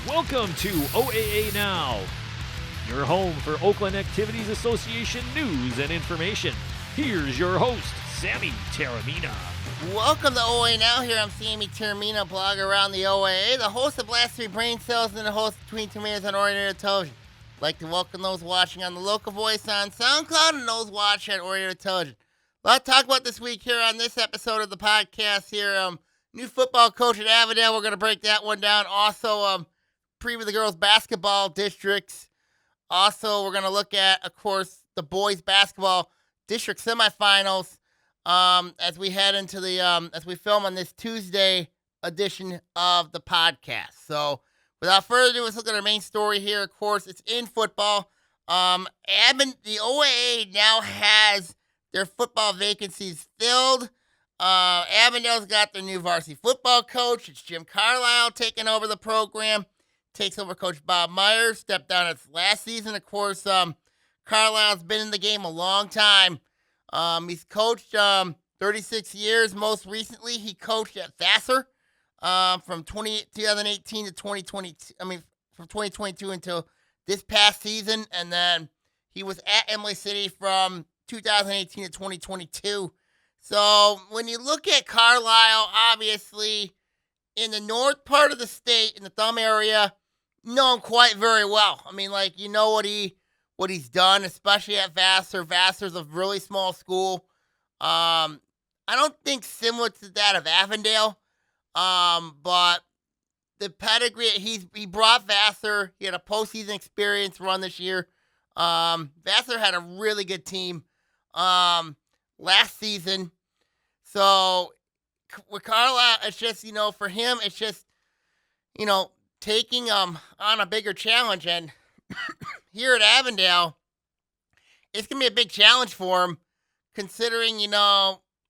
Welcome to OAA Now, your home for Oakland Activities Association news and information. Here's your host, Sammy Taormina. Welcome to OAA Now. Here I'm Sammy Taormina, blogger around the OAA, the host of Last Three Brain Cells, and the host of Between Two Minutes on Orion Television. I'd like to welcome those watching on the local voice on SoundCloud and those watching at Orion Television. A lot to talk about this week here on this episode of the podcast here. New football coach at Avondale. We're going to break that one down. Also, preview the girls' basketball districts. Also, we're going to look at, of course, the boys' basketball district semifinals as we head into the as we film on this Tuesday edition of the podcast. So, without further ado, let's look at our main story here. Of course, it's in football. The OAA now has their football vacancies filled. Avondale's got their new varsity football coach. It's Jim Carlisle taking over the program. Takes over Coach Bob Myers, stepped down its last season. Of course, Carlisle's been in the game a long time. He's coached 36 years. Most recently, he coached at Vassar from 2018 to 2022. From 2022 until this past season, and then he was at Emily City from 2018 to 2022. So when you look at Carlisle, obviously in the north part of the state, in the Thumb area, you know him quite very well. I mean, like, you know what he's done, especially at Vassar. Vassar's a really small school. I don't think similar to that of Avondale, but the pedigree, he brought Vassar. He had a postseason experience run this year. Vassar had a really good team last season. So with Carlisle, it's just, for him, it's just, taking on a bigger challenge. And here at Avondale, it's going to be a big challenge for him, considering,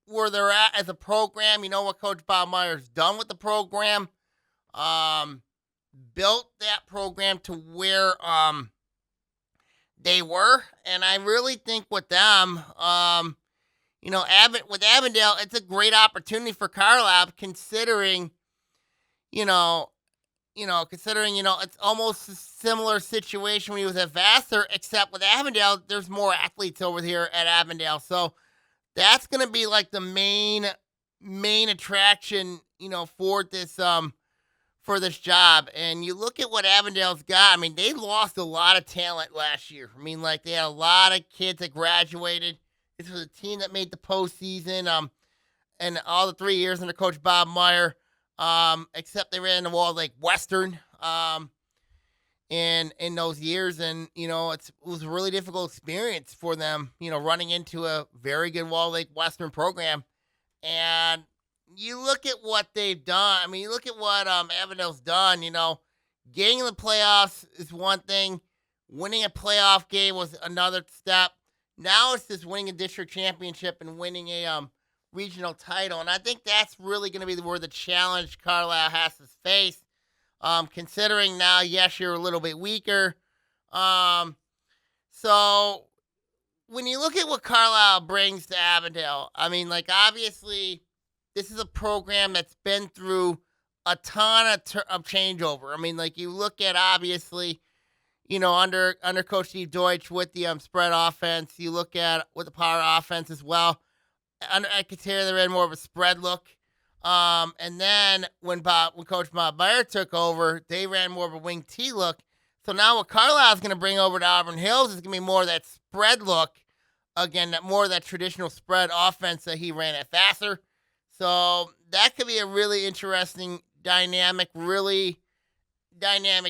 where they're at as a program. You know what Coach Bob Myers done with the program. Built that program to where they were. And I really think with them, with Avondale, it's a great opportunity for Carlisle, considering, it's almost a similar situation when he was at Vassar, except with Avondale, there's more athletes over here at Avondale. So that's going to be like the main attraction, for this job. And you look at what Avondale's got. I mean, they lost a lot of talent last year. I mean, like, they had a lot of kids that graduated. This was a team that made the postseason, and all the 3 years under Coach Bob Meyer, except they ran the Wall Lake Western in those years. And, it was a really difficult experience for them, running into a very good Wall Lake Western program. And you look at what they've done. I mean, you look at what Avondale's done, getting in the playoffs is one thing. Winning a playoff game was another step. Now it's just winning a district championship and winning a regional title. And I think that's really going to be where the challenge Carlisle has to face, considering now, yes, you're a little bit weaker. So when you look at what Carlisle brings to Avondale, I mean, like, obviously, this is a program that's been through a ton of changeover. I mean, like, you look at, obviously, under Coach Steve Deutsch with the spread offense. You look at with the power offense as well. Under Katera, they ran more of a spread look. And then when Coach Bob Meyer took over, they ran more of a wing T look. So now what Carlisle's going to bring over to Auburn Hills is going to be more of that spread look. Again, more of that traditional spread offense that he ran at Vassar. So that could be a really interesting dynamic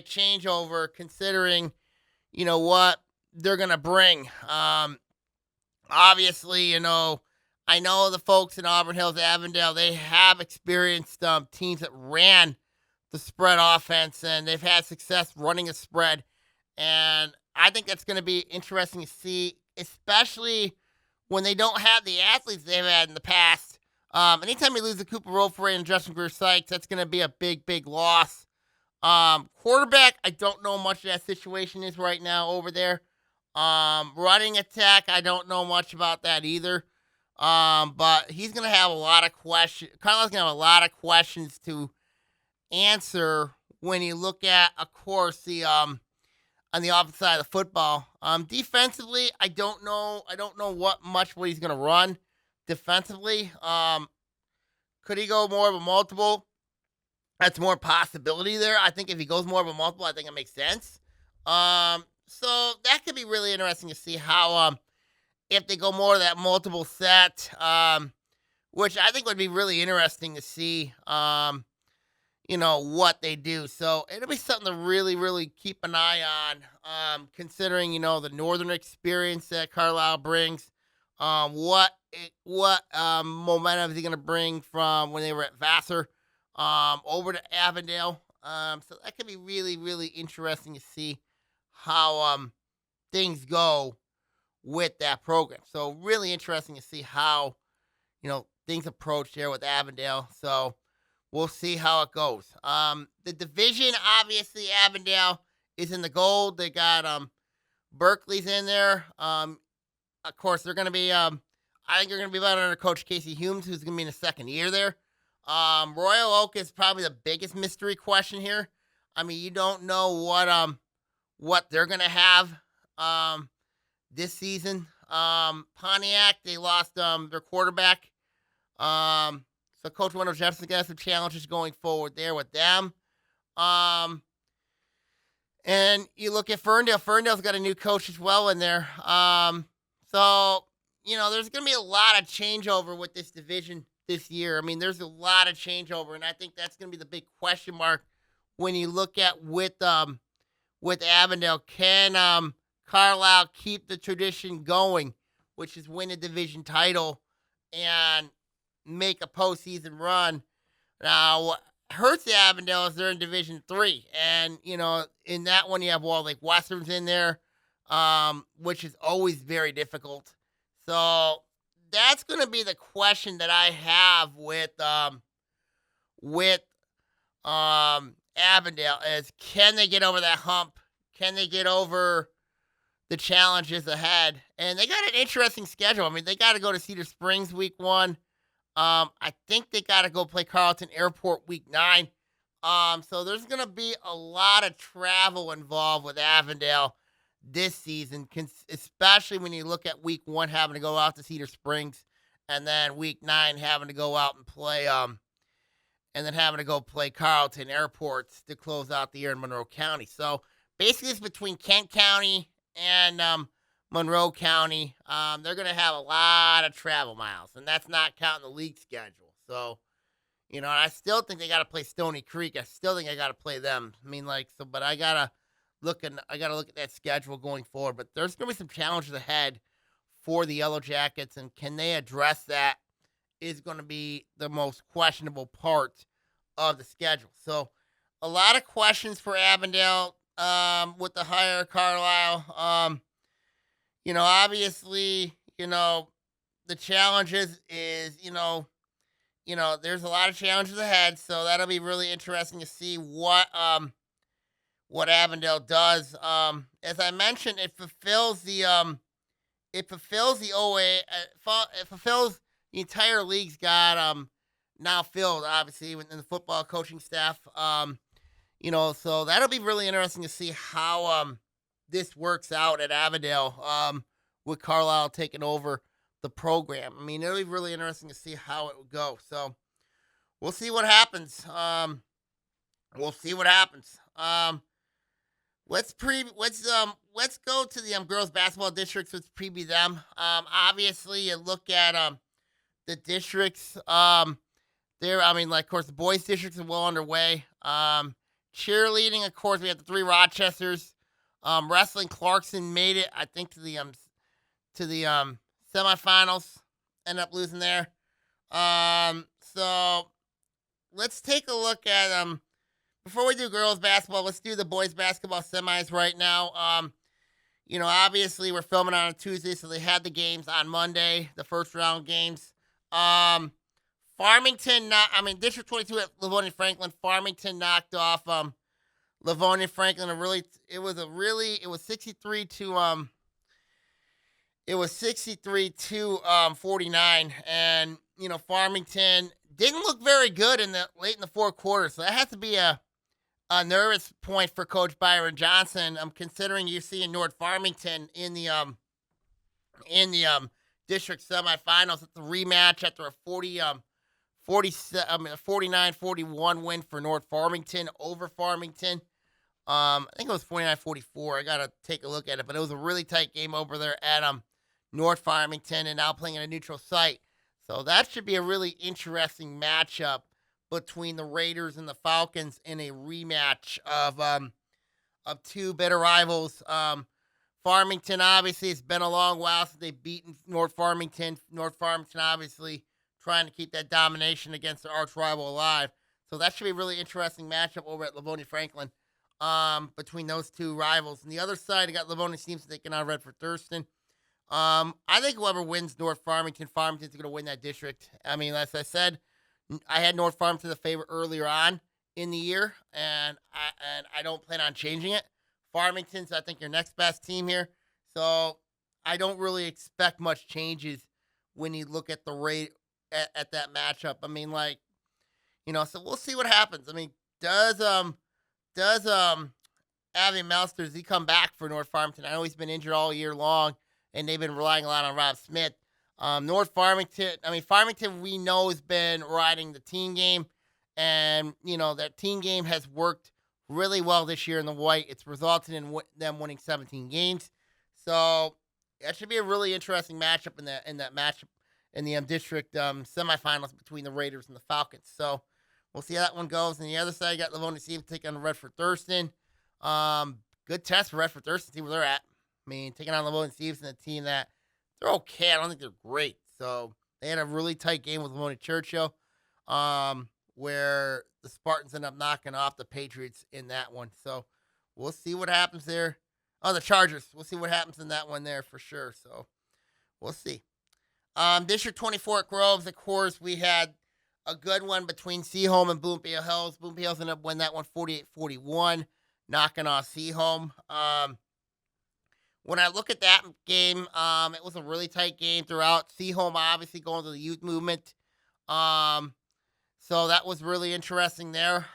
changeover, considering, what they're going to bring. Obviously, I know the folks in Auburn Hills, Avondale, they have experienced teams that ran the spread offense, and they've had success running a spread. And I think that's going to be interesting to see, especially when they don't have the athletes they've had in the past. Anytime you lose the Cooper Roper and Justin Greer Sykes, that's going to be a big, big loss. Quarterback, I don't know much of that situation is right now over there. Running attack, I don't know much about that either. But he's going to have a lot of questions. Carlisle's going to have a lot of questions to answer when you look at, of course, the on the offensive side of the football. Defensively, I don't know what he's going to run defensively. Could he go more of a multiple? That's more possibility there. I think if he goes more of a multiple, I think it makes sense. So that could be really interesting to see how if they go more of that multiple set, which I think would be really interesting to see. What they do. So it'll be something to really, really keep an eye on, considering, the Northern experience that Carlisle brings. What momentum is he going to bring from when they were at Vassar over to Avondale? So that could be really, really interesting to see how things go with that program. So really interesting to see how, things approach there with Avondale. So we'll see how it goes. The division, obviously, Avondale is in the gold. They got Berkeley's in there. Of course, they're going to be, I think they're going to be better under Coach Casey Humes, who's going to be in his second year there. Royal Oak is probably the biggest mystery question here. I mean, you don't know what they're going to have this season. Pontiac, they lost their quarterback. So Coach Wendell Jefferson's got some challenges going forward there with them. And you look at Ferndale. Ferndale's got a new coach as well in there. So, there's going to be a lot of changeover with this division this year. I mean, there's a lot of changeover, and I think that's going to be the big question mark when you look at with Avondale. Can Carlisle keep the tradition going, which is win a division title and make a postseason run? Now, what hurts Avondale is they're in Division 3. And, in that one you have Wall Lake Western's in there, which is always very difficult. So that's going to be the question that I have with Avondale is, can they get over that hump? Can they get over the challenges ahead? And they got an interesting schedule. I mean, they got to go to Cedar Springs week 1. I think they got to go play Carleton Airport week 9. So there's going to be a lot of travel involved with Avondale this season, especially when you look at week 1 having to go out to Cedar Springs, and then week 9 having to go out and play, and then having to go play Carleton Airport to close out the year in Monroe County. So basically it's between Kent County and Monroe County. They're going to have a lot of travel miles, and that's not counting the league schedule. So, and I still think they got to play Stony Creek. I still think I got to play them. I mean, but I got to look at that schedule going forward. But there's going to be some challenges ahead for the Yellow Jackets, and can they address that is going to be the most questionable part of the schedule. So a lot of questions for Avondale with the hire of Carlisle. Obviously, the challenges is, there's a lot of challenges ahead, so that'll be really interesting to see what Avondale does. As I mentioned, it fulfills the OA, it fulfills the entire league's got now filled, obviously, within the football coaching staff. So that'll be really interesting to see how this works out at Avondale with Carlisle taking over the program. I mean, it'll be really interesting to see how it would go. So we'll see what happens. Let's go to the girls basketball districts. Let's preview them. Obviously, you look at the districts. Of course, the boys districts are well underway. Cheerleading, of course, we have the 3 Rochesters. Wrestling, Clarkson made it, I think, to the semifinals. Ended up losing there. So let's take a look at before we do girls basketball, let's do the boys basketball semis right now. Obviously we're filming on a Tuesday, so they had the games on Monday, the first round games. Farmington, District 22 at Livonia Franklin. Farmington knocked off Livonia Franklin. It was 63 to 49, and Farmington didn't look very good late in the fourth quarter. So that has to be a a nervous point for Coach Byron Johnson. I'm considering you seeing North Farmington in the district semifinals. It's a rematch after a 49-41 win for North Farmington over Farmington. I think it was 49-44. I gotta take a look at it, but it was a really tight game over there at North Farmington, and now playing at a neutral site. So that should be a really interesting matchup between the Raiders and the Falcons in a rematch of two bitter rivals. Farmington, obviously, it's been a long while since they've beaten North Farmington. North Farmington, obviously, trying to keep that domination against their arch rival alive. So that should be a really interesting matchup over at Livonia Franklin between those two rivals. On the other side, you got Livonia Stevenson taking on Redford Thurston. I think whoever wins North Farmington's going to win that district. I mean, as I said, I had North Farmington the favorite earlier on in the year, and I don't plan on changing it. Farmington's, I think, your next best team here. So I don't really expect much changes when you look at the rate at that matchup. I mean, so we'll see what happens. I mean, does Avi Melster, does he come back for North Farmington? I know he's been injured all year long, and they've been relying a lot on Rob Smith. Farmington, we know, has been riding the team game, and, that team game has worked really well this year in the white. It's resulted in them winning 17 games. So that should be a really interesting matchup in that matchup in the district semifinals between the Raiders and the Falcons. So we'll see how that one goes. On the other side, you got Livonia Stevenson taking on Redford Thurston. Good test for Redford Thurston, see where they're at. I mean, taking on Livonia Stevenson, a team that they're okay. I don't think they're great. So they had a really tight game with Livonia Churchill, where the Spartans end up knocking off the Patriots in that one. So we'll see what happens there. Oh, the Chargers. We'll see what happens in that one there for sure. So we'll see. District 24 at Groves, of course, we had a good one between Seaholm and Bloomfield Hills. Bloomfield Hills ended up winning that one 48-41, knocking off Seaholm. When I look at that game, it was a really tight game throughout. Seaholm obviously going to the youth movement. So that was really interesting there.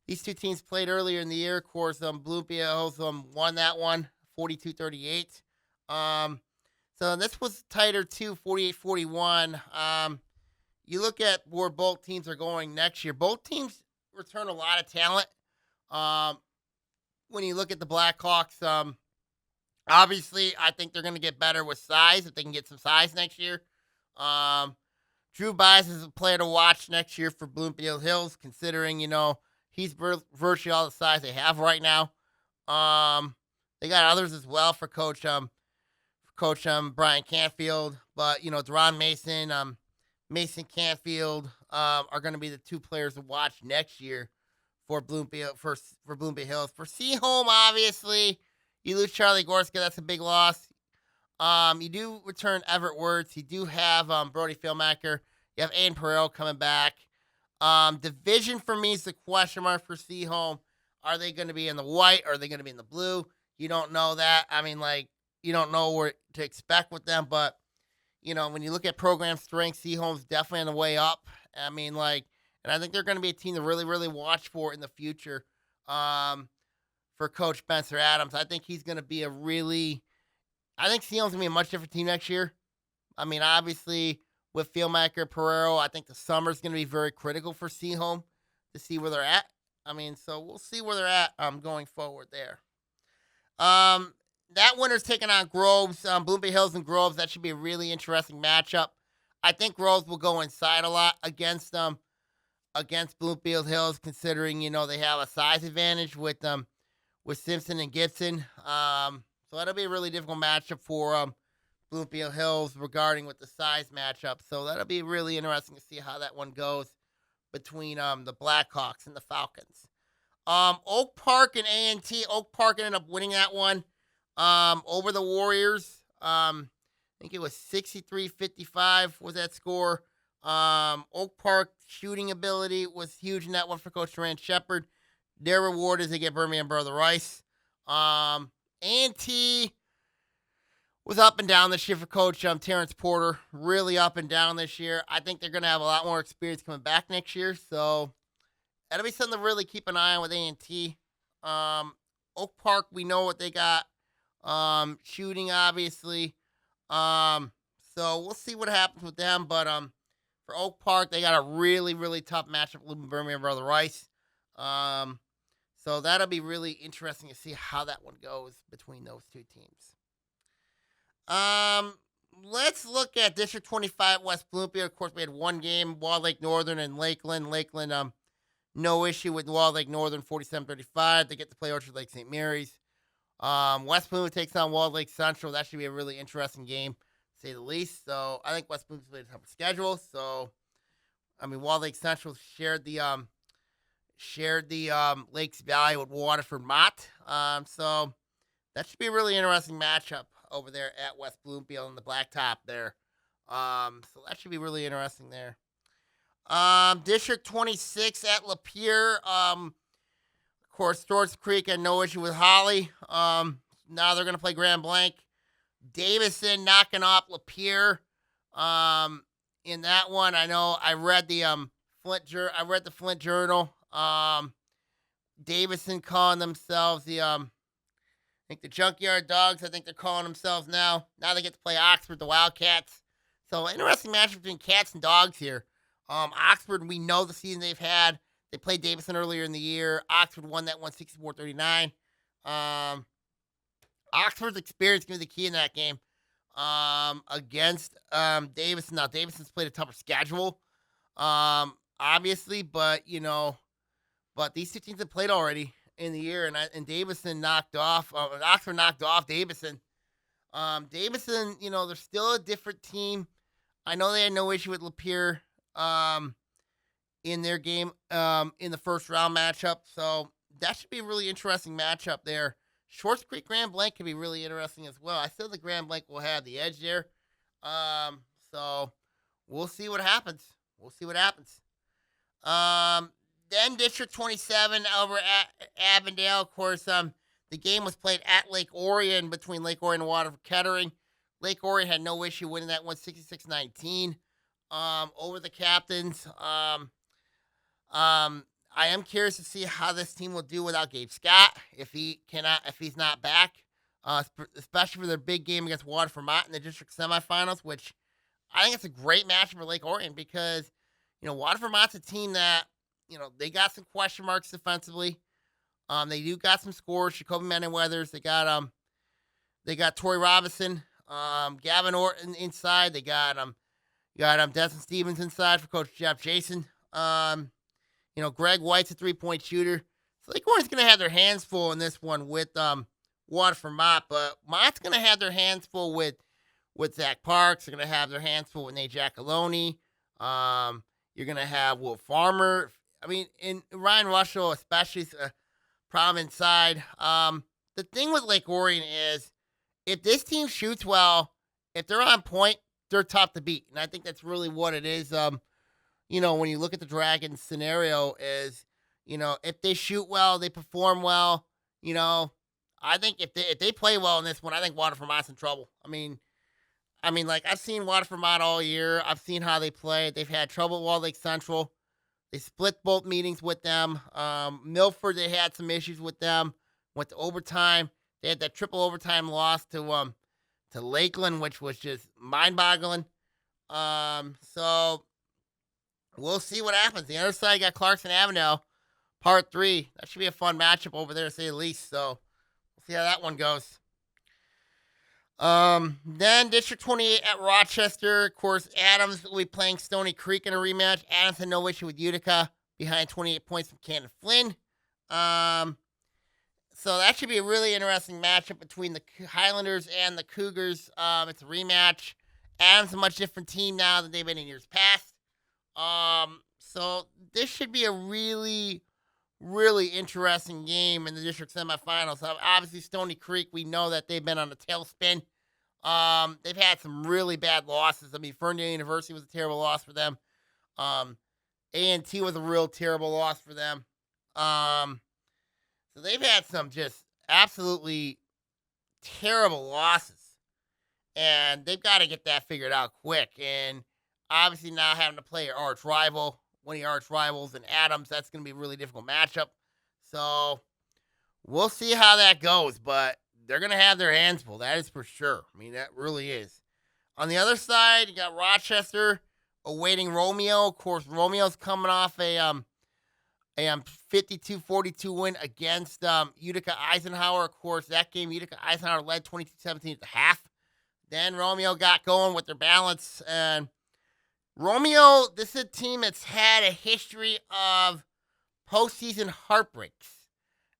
These two teams played earlier in the year. Of course, Bloomfield Hills won that one 42-38. So this was tighter too, 48-41. You look at where both teams are going next year. Both teams return a lot of talent. When you look at the Blackhawks, obviously, I think they're going to get better with size if they can get some size next year. Drew Bias is a player to watch next year for Bloomfield Hills, considering, he's virtually all the size they have right now. They got others as well for Coach Brian Canfield, but, Deron Mason, Mason Canfield are going to be the two players to watch next year for Bloomfield Hills. For Seaholm, obviously, you lose Charlie Gorska. That's a big loss. You do return Everett Wirtz. You do have Brody Philmacher. You have Aiden Perel coming back. Division for me is the question mark for Seaholm. Are they going to be in the white? Or are they going to be in the blue? You don't know that. I mean, you don't know what to expect with them. But, when you look at program strength, Seaholm's definitely on the way up. I mean, and I think they're going to be a team to really, really watch for in the future for Coach Spencer Adams. I think he's going to be I think Seaholm's going to be a much different team next year. I mean, obviously, with Philmacher, Pereiro, I think the summer's going to be very critical for Seaholm to see where they're at. I mean, so we'll see where they're at going forward there. That winner's taking on Groves, Bloomfield Hills and Groves. That should be a really interesting matchup. I think Groves will go inside a lot against Bloomfield Hills, considering, they have a size advantage with Simpson and Gibson. So that'll be a really difficult matchup for Bloomfield Hills regarding with the size matchup. So that'll be really interesting to see how that one goes between the Blackhawks and the Falcons. Oak Park and A&T. Oak Park ended up winning that one over the Warriors. I think it was 63-55 was that score. Oak Park shooting ability was huge in that one for Coach Durant Shepard. Their reward is they get Birmingham Brother Rice. A&T was up and down this year for Coach Terrence Porter. Really up and down this year. I think they're going to have a lot more experience coming back next year. So that'll be something to really keep an eye on with A&T. Oak Park, we know what they got. Shooting, obviously. So we'll see what happens with them. But for Oak Park, they got a really, really tough matchup with Birmingham Brother Rice. So that'll be really interesting to see how that one goes between those two teams. Let's look at District 25 West Bloomfield. Of course, we had one game, Walled Lake Northern and Lakeland. Lakeland, no issue with Walled Lake Northern, 47-35. They get to play Orchard Lake St. Mary's. West Bloomfield takes on Walled Lake Central. That should be a really interesting game, to say the least. So I think West Bloomfield played a tougher schedule. So, I mean, Walled Lake Central shared the Lakes Valley with Waterford Mott. So that should be a really interesting matchup over there at West Bloomfield in the Blacktop there. So that should be really interesting there. District 26 at Lapeer. Of course, Storrs Creek had no issue with Holly. Now they're going to play Grand Blanc. Davison knocking off Lapeer. In that one, I know I read the Flint Journal. Davison calling themselves I think the Junkyard Dogs, I think they're calling themselves now. Now they get to play Oxford, the Wildcats. So interesting matchup between cats and dogs here. Oxford, we know the season they've had. They played Davison earlier in the year. Oxford won that one 64-39. Oxford's experience going to be the key in that game against Davison. Now, Davison's played a tougher schedule, obviously, but these two teams have played already in the year, and Davison Oxford knocked off Davison. Davison, they're still a different team. I know they had no issue with Lapeer in their game in the first round matchup, so that should be a really interesting matchup there. Shorts Creek Grand Blanc could be really interesting as well. I still think Grand Blanc will have the edge there. So we'll see what happens. Then District 27 over at Avondale. Of course, the game was played at Lake Orion between Lake Orion and Waterford Kettering. Lake Orion had no issue winning that one 66-19 over the Captains. I am curious to see how this team will do without Gabe Scott if he's not back, especially for their big game against Waterford Mott in the district semifinals, which I think it's a great match for Lake Orion because Waterford Mott's a team that they got some question marks defensively. They do got some scores. Jacoby Mendenweathers. They got Tori Robinson, Gavin Orton inside. They got Desmond Stevens inside for Coach Jeff Jason. Greg White's a 3-point shooter. So Lake Orion's going to have their hands full in this one with Waterford Mott, but Mott's going to have their hands full with Zach Parks. They're going to have their hands full with Nate Giacalone. You're going to have Will Farmer. I mean, and Ryan Russell especially is a problem inside. The thing with Lake Orion is if this team shoots well, if they're on point, they're tough to beat. And I think that's really what it is. When you look at the Dragons scenario is, if they shoot well, they perform well, I think if they play well in this one, I think Waterford Mott's in trouble. I mean, I've seen Waterford Mott all year. I've seen how they play. They've had trouble at Walled Lake Central. They split both meetings with them. Milford, they had some issues with them. Went to overtime. They had that triple overtime loss to Lakeland, which was just mind-boggling. So we'll see what happens. The other side got Clarkson Avenue, part 3. That should be a fun matchup over there, to say the least. So we'll see how that one goes. Then District 28 at Rochester. Of course, Adams will be playing Stony Creek in a rematch. Adams had no issue with Utica, behind 28 points from Cannon Flynn. So that should be a really interesting matchup between the Highlanders and the Cougars. It's a rematch. Adams is a much different team now than they've been in years past. So this should be a really, really interesting game in the district semifinals. Obviously, Stony Creek, we know that they've been on a tailspin. They've had some really bad losses. I mean, Ferndale University was a terrible loss for them. A&T was a real terrible loss for them. So they've had some just absolutely terrible losses. And they've got to get that figured out quick. And obviously now having to play your arch rival one of your arch rivals, and Adams. That's going to be a really difficult matchup. So we'll see how that goes, but they're going to have their hands full. That is for sure. I mean, that really is. On the other side, you got Rochester awaiting Romeo. Of course, Romeo's coming off a 52-42 win against Utica Eisenhower. Of course, that game, Utica Eisenhower led 22-17 at the half. Then Romeo got going with their balance. And Romeo, this is a team that's had a history of postseason heartbreaks.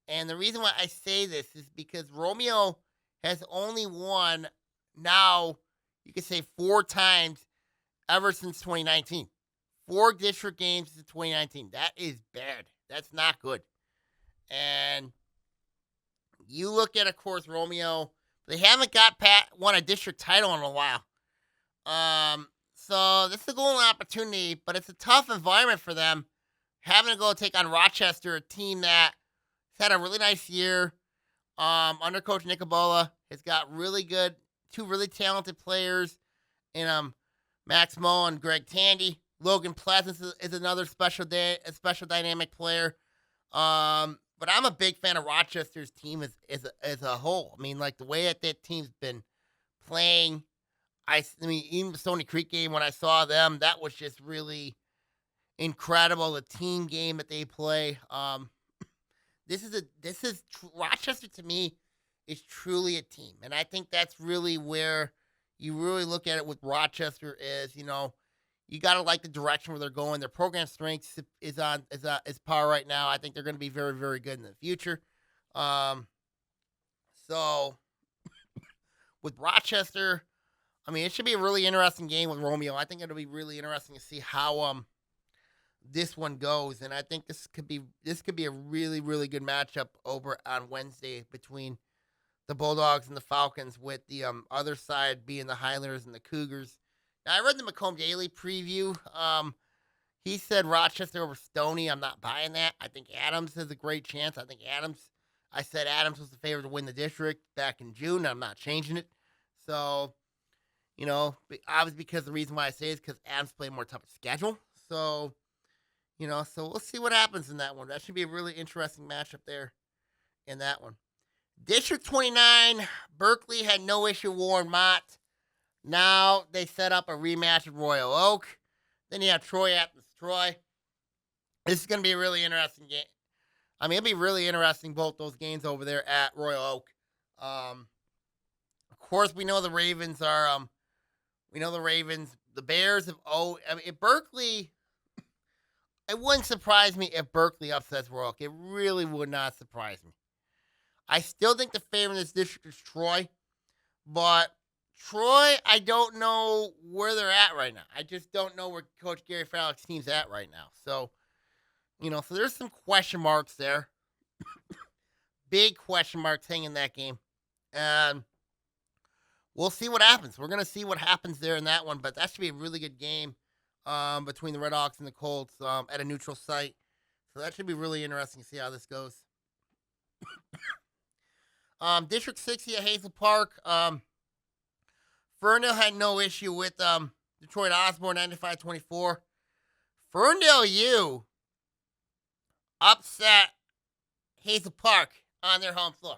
And the reason why I say this is because Romeo has only won now, you could say 4 times ever since 2019. 4 district games since 2019. That is bad. That's not good. And you look at, of course, Romeo. They haven't won a district title in a while. So this is a golden opportunity, but it's a tough environment for them. Having to go take on Rochester, a team that has had a really nice year under Coach Nicobola. Has got two really talented players in Max Moe and Greg Tandy. Logan Pleasance is another special dynamic player. But I'm a big fan of Rochester's team as a whole. I mean, like the way that team's been playing. I mean, even the Stony Creek game, when I saw them, that was just really incredible. The team game that they play. Rochester to me is truly a team, and I think that's really where you really look at it with Rochester is, you got to like the direction where they're going. Their program strength is par right now. I think they're going to be very, very good in the future. So with Rochester, I mean, it should be a really interesting game with Romeo. I think it'll be really interesting to see how this one goes, and I think this could be a really, really good matchup over on Wednesday between the Bulldogs and the Falcons, with the other side being the Highlanders and the Cougars. Now, I read the Macomb Daily preview. He said Rochester over Stony. I'm not buying that. I think Adams has a great chance. I said Adams was the favorite to win the district back in June. I'm not changing it. So, obviously because the reason why I say it is because Adams played a more tough schedule. So, so we'll see what happens in that one. That should be a really interesting matchup there in that one. District 29, Berkeley had no issue with Warren Mott. Now they set up a rematch with Royal Oak. Then you have Troy at Troy. This is going to be a really interesting game. I mean, it'll be really interesting, both those games over there at Royal Oak. Of course, we know the Ravens are, the Bears have, if Berkeley, it wouldn't surprise me if Berkeley upsets Royal Oak. It really would not surprise me. I still think the favorite in this district is Troy, but Troy, I don't know where they're at right now. I just don't know where Coach Gary Farrell's team's at right now. So, so there's some question marks there. Big question marks hanging in that game. And we'll see what happens. We're going to see what happens there in that one, but that should be a really good game between the Redhawks and the Colts at a neutral site. So that should be really interesting to see how this goes. District 60 at Hazel Park. Ferndale had no issue with Detroit Osborne 95-24. Ferndale U upset Hazel Park on their home floor,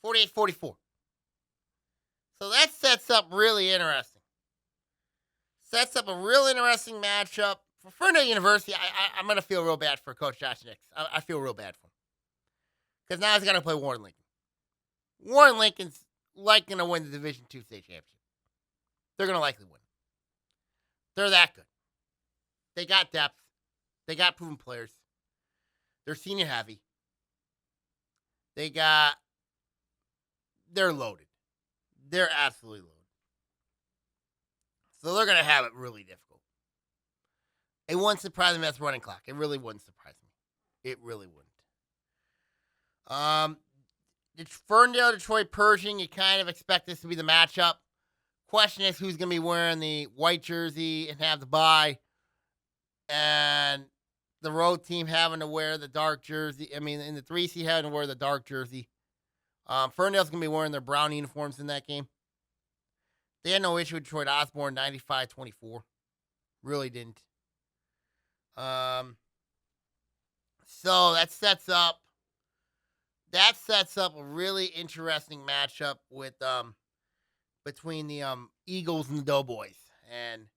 48-44. So that sets up really interesting. Sets up a real interesting matchup for Ferndale University. I'm going to feel real bad for Coach Josh Nix. I feel real bad for him. Because now he's going to play Warren Lincoln. Warren Lincoln's likely going to win the Division II state championship. They're going to likely win. They're that good. They got depth. They got proven players. They're senior heavy. They're loaded. They're absolutely loaded. So they're going to have it really difficult. It wouldn't surprise me if that's running clock. It really wouldn't surprise me. It really wouldn't. Ferndale, Detroit, Pershing, you kind of expect this to be the matchup. Question is who's going to be wearing the white jersey and have the bye. And the road team having to wear the dark jersey. I mean, in the 3C having to wear the dark jersey. Ferndale's going to be wearing their brown uniforms in that game. They had no issue with Detroit Osborne 95-24. Really didn't. So that sets up a really interesting matchup with between the Eagles and the Doughboys, and it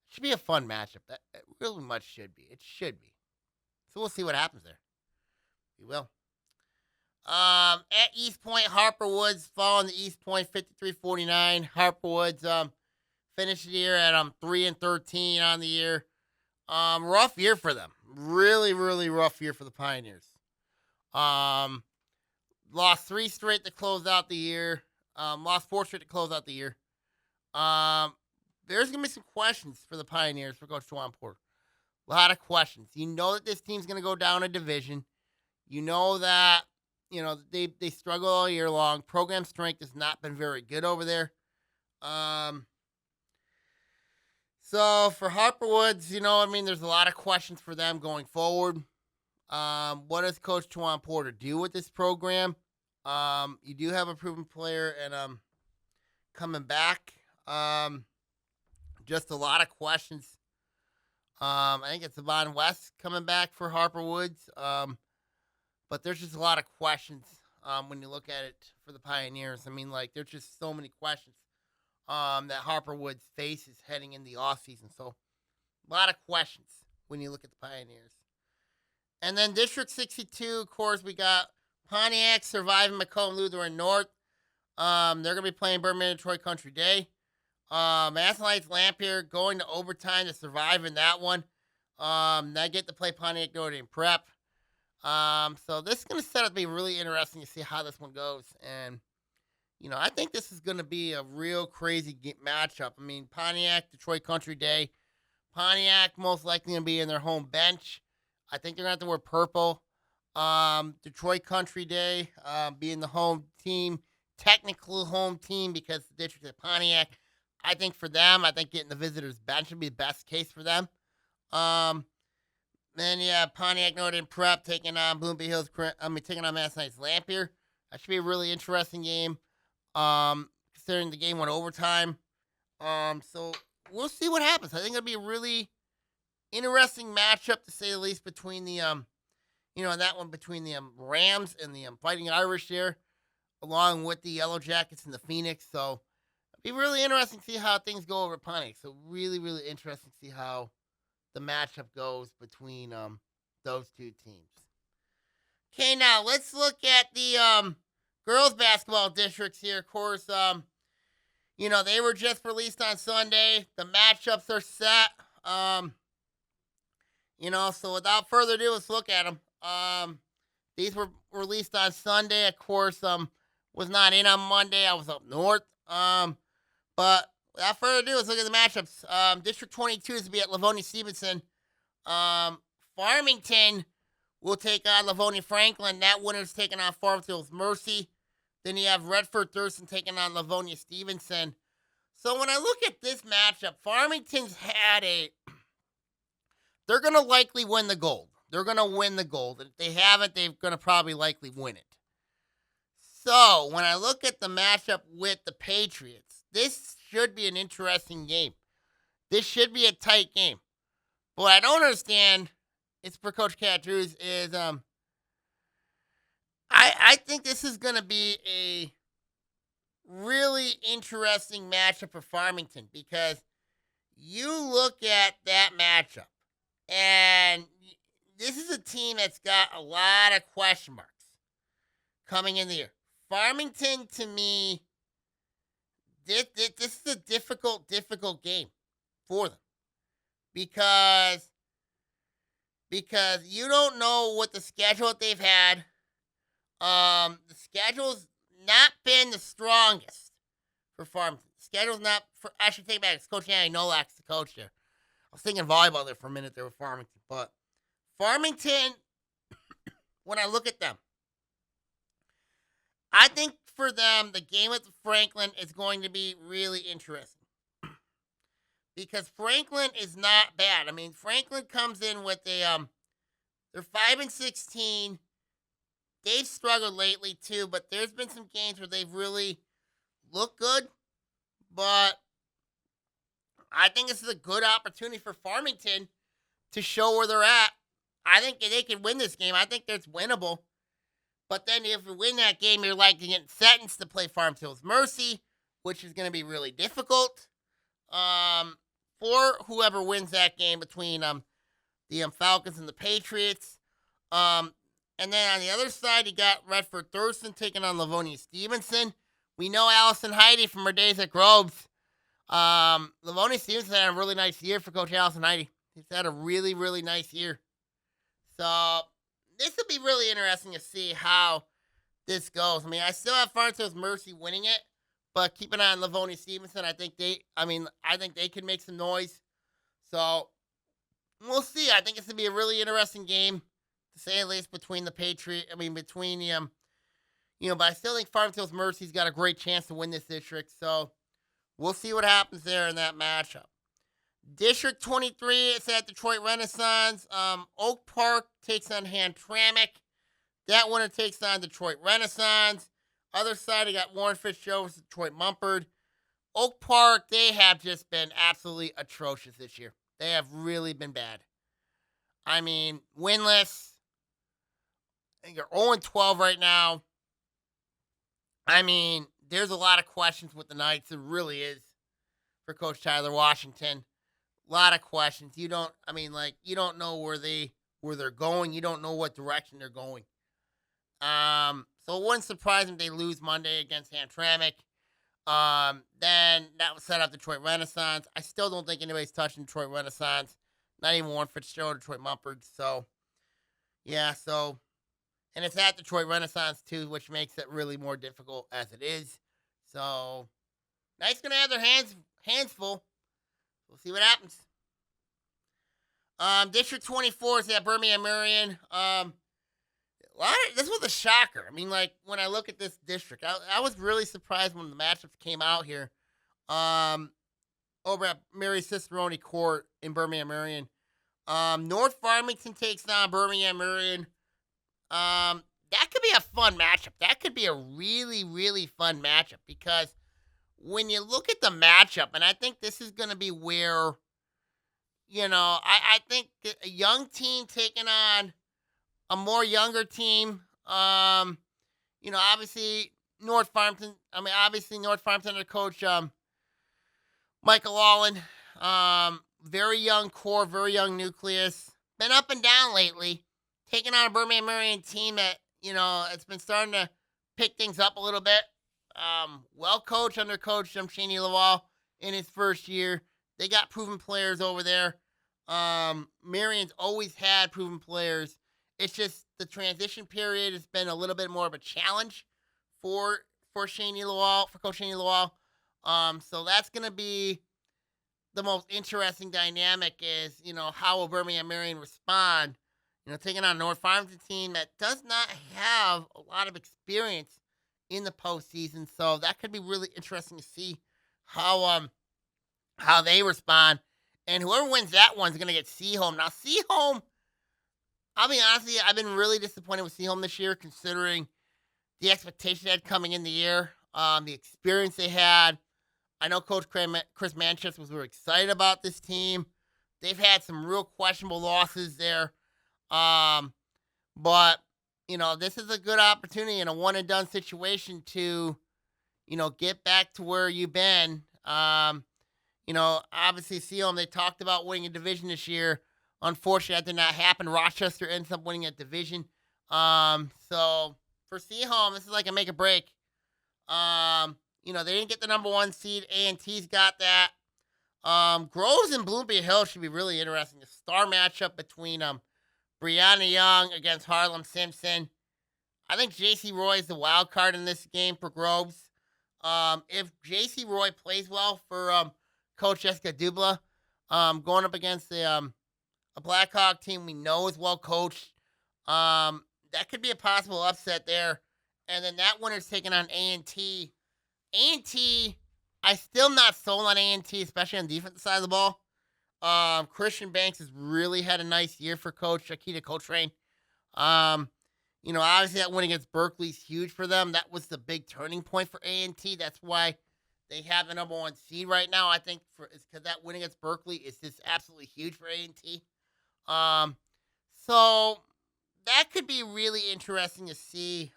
should be a fun matchup. That it really much should be. It should be. So we'll see what happens there. We will. At East Point, Harper Woods following the East Point 53-49. Harper Woods finished the year at 3-13 on the year. Rough year for them. Really, really rough year for the Pioneers. Lost 3 straight to close out the year. Lost 4 straight to close out the year. There's gonna be some questions for the Pioneers for Coach Juwan Porter. A lot of questions. You know that this team's gonna go down a division. You know that they struggle all year long. Program strength has not been very good over there. So for Harper Woods, there's a lot of questions for them going forward. What does Coach Juwan Porter do with this program? You do have a proven player and coming back. Just a lot of questions. I think it's Devon West coming back for Harper Woods. But there's just a lot of questions when you look at it for the Pioneers. There's just so many questions that Harper Woods faces heading in the offseason. So a lot of questions when you look at the Pioneers. And then District 62, of course, we got Pontiac surviving Macomb Lutheran North. They're going to be playing Birmingham Troy Country Day. Massillite Lampier going to overtime to survive in that one. They get to play Pontiac Notre Dame Prep. So this is going to set up to be really interesting to see how this one goes. And, I think this is going to be a real crazy matchup. Pontiac, Detroit Country Day. Pontiac most likely going to be in their home bench. I think they're going to have to wear purple. Detroit Country Day being the home team. Technical home team because the district at Pontiac. I think for them, getting the visitors bench would be the best case for them. Then you have Pontiac Notre Dame Prep taking on Bloomfield Hills. Taking on Massillite Lampier. That should be a really interesting game. Considering the game went overtime. So we'll see what happens. I think it'll be a really interesting matchup to say the least between the that one between the Rams and the Fighting Irish there, along with the Yellow Jackets and the Phoenix. So it'll be really interesting to see how things go over at Pontiac. So really, really interesting to see how the matchup goes between those two teams. Okay, now let's look at the girls basketball districts here. Of course, they were just released on Sunday. The matchups are set. So without further ado, let's look at them. These were released on Sunday. Of course, was not in on Monday. I was up north. But without further ado, let's look at the matchups. District 22 is to be at Livonia Stevenson. Farmington will take on Livonia Franklin. That winner's taking on Farmington's Mercy. Then you have Redford Thurston taking on Livonia Stevenson. So when I look at this matchup, Farmington's they're going to likely win the gold. They're going to win the gold. If they haven't, they're going to probably likely win it. So when I look at the matchup with the Patriots, this should be an interesting game. This should be a tight game. But what I don't understand is for Coach Catruz is I think this is going to be a really interesting matchup for Farmington because you look at that matchup and this is a team that's got a lot of question marks coming in the year. Farmington, to me, this is a difficult game for them because you don't know what the schedule that they've had. The schedule's not been the strongest for Farmington. The schedule's not for. I should take it back. It's Coach Andy Nolak's the coach there. I was thinking volleyball there for a minute there with Farmington, but Farmington, when I look at them, I think for them the game with Franklin is going to be really interesting because Franklin is not bad. Franklin comes in with they're 5-16. They've struggled lately, too, but there's been some games where they've really looked good. But I think this is a good opportunity for Farmington to show where they're at. I think they can win this game. I think it's winnable. But then if you win that game, you're likely getting sentenced to play Farm Fields Mercy, which is going to be really difficult for whoever wins that game between the Falcons and the Patriots. And then on the other side, you got Redford Thurston taking on Livonia Stevenson. We know Allison Heidi from her days at Groves. Livonia Stevenson had a really nice year for Coach Allison Heidi. He's had a really, really nice year. So this will be really interesting to see how this goes. I mean, I still have Farm Fields Mercy winning it, but keep an eye on Livonia Stevenson. I think they can make some noise. So we'll see. I think it's going to be a really interesting game, to say at least, between the Patriots. But I still think Farm Fields Mercy's got a great chance to win this district. So we'll see what happens there in that matchup. District 23, it's at Detroit Renaissance. Oak Park takes on Hamtramck. That winner takes on Detroit Renaissance. Other side, you got Warren Fitzgerald versus Detroit Mumford. Oak Park, they have just been absolutely atrocious this year. They have really been bad. I mean, winless. I think they're 0-12 right now. I mean, there's a lot of questions with the Knights. There really is for Coach Tyler Washington. A lot of questions. You don't know where they're going. You don't know what direction they're going. So it wouldn't surprise them if they lose Monday against Hamtramck. Then that would set up Detroit Renaissance. I still don't think anybody's touching Detroit Renaissance. Not even Warren Fitzgerald or Detroit Mumford. So, yeah, and it's at Detroit Renaissance, too, which makes it really more difficult as it is. So, Knights going to have their hands full. We'll see what happens. District 24 is at Birmingham Marion. This was a shocker. I mean, when I look at this district, I was really surprised when the matchups came out here. Over at Mary Cicerone Court in Birmingham Marion. North Farmington takes on Birmingham Marion. That could be a fun matchup. That could be a really, really fun matchup because when you look at the matchup, and I think this is going to be where, I think a young team taking on a more younger team. Obviously North Farmington under Coach Michael Allen. Very young core, very young nucleus. Been up and down lately. Taking on a Birmingham Marion team that, it's been starting to pick things up a little bit. Well coached under Coach Shaney Lawal in his first year. They got proven players over there. Marion's always had proven players. It's just the transition period has been a little bit more of a challenge for Shaney Lawal, for Coach Shaney Lawal. So that's going to be the most interesting dynamic is, how will Birmingham Marion respond? Taking on a North Farmington team that does not have a lot of experience in the postseason. So that could be really interesting to see how they respond. And whoever wins that one's going to get Seaholm. Now, Seaholm, I'll be honest with you, I've been really disappointed with Seaholm this year considering the expectation they had coming in the year, the experience they had. I know Coach Chris Manchester was really excited about this team. They've had some real questionable losses there. But, this is a good opportunity in a one-and-done situation to, get back to where you've been. Obviously, Seaholm, they talked about winning a division this year. Unfortunately, that did not happen. Rochester ends up winning a division. So, for Seaholm, this is like a make or break. They didn't get the number one seed. A&T's got that. Groves and Bloomfield Hill should be really interesting. The star matchup between Brianna Young against Harlem Simpson. I think J.C. Roy is the wild card in this game for Groves. If J.C. Roy plays well for Coach Jessica Dubla, going up against a Blackhawk team we know is well coached, that could be a possible upset there. And then that winner's taking on A&T. A&T, I still not sold on A&T, especially on the defensive side of the ball. Christian Banks has really had a nice year for Coach Akita Coltrane. Obviously that win against Berkeley is huge for them. That was the big turning point for A&T. That's why they have the number one seed right now. I think it's because that win against Berkeley is just absolutely huge for A&T. Um, so that could be really interesting to see.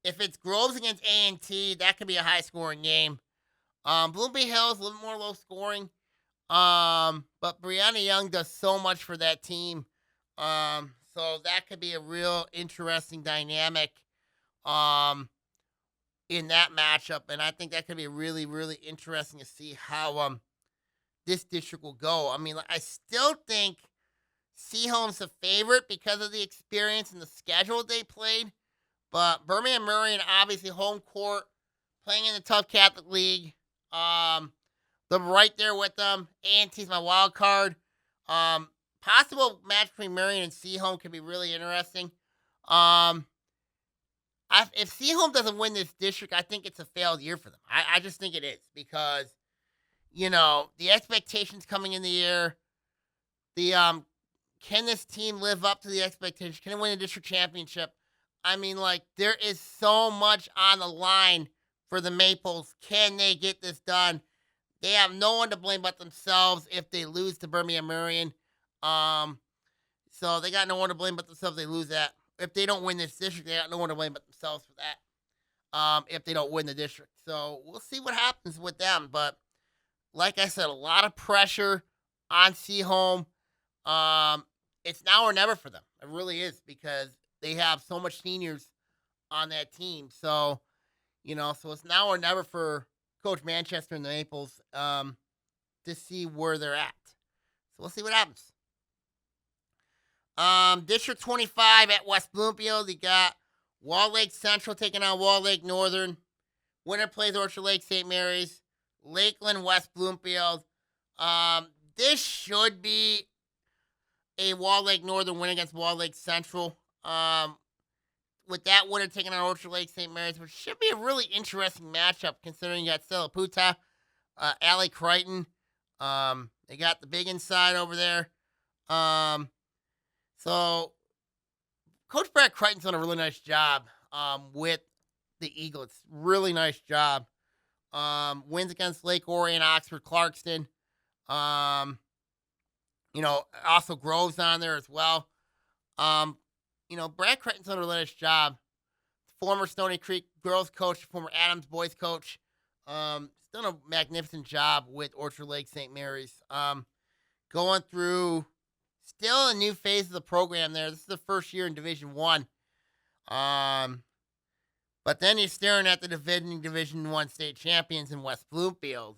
If it's Groves against A&T, that could be a high scoring game. Bloomfield Hills a little more low scoring. But Brianna Young does so much for that team. So that could be a real interesting dynamic. In that matchup, and I think that could be really, really interesting to see how this district will go. I mean, I still think Seaholm's the favorite because of the experience and the schedule they played. But Birmingham Marion, obviously home court, playing in the Tough Catholic League. They're right there with them. A&T's my wild card. Possible match between Marion and Seaholm could be really interesting. If Seaholm doesn't win this district, I think it's a failed year for them. I just think it is because, the expectations coming in the year, can this team live up to the expectations? Can it win a district championship? I mean, there is so much on the line for the Maples. Can they get this done? They have no one to blame but themselves if they lose to Birmingham Marion. So they got no one to blame but themselves if they lose that. If they don't win this district, they got no one to blame but themselves for that. If they don't win the district. So we'll see what happens with them. But like I said, a lot of pressure on Seaholm. It's now or never for them. It really is because they have so much seniors on that team. So, so it's now or never for Coach Manchester and the Maples to see where they're at. So we'll see what happens. District 25 at West Bloomfield. You got Wall Lake Central taking on Wall Lake Northern. Winner plays Orchard Lake St. Mary's. Lakeland West Bloomfield. This should be a Wall Lake Northern win against Wall Lake Central. With that winner taking on Orchard Lake St. Mary's, which should be a really interesting matchup considering you got Stella Puta, Allie Crichton. They got the big inside over there. So Coach Brad Crichton's done a really nice job with the Eagles. Really nice job. Wins against Lake Orion, Oxford, Clarkston. Also Groves on there as well. Brad Crichton's done a really nice job. Former Stony Creek girls coach, former Adams boys coach. He's done a magnificent job with Orchard Lake St. Mary's. Going through still a new phase of the program there. This is the first year in Division One. But then you're staring at the Division One state champions in West Bloomfield.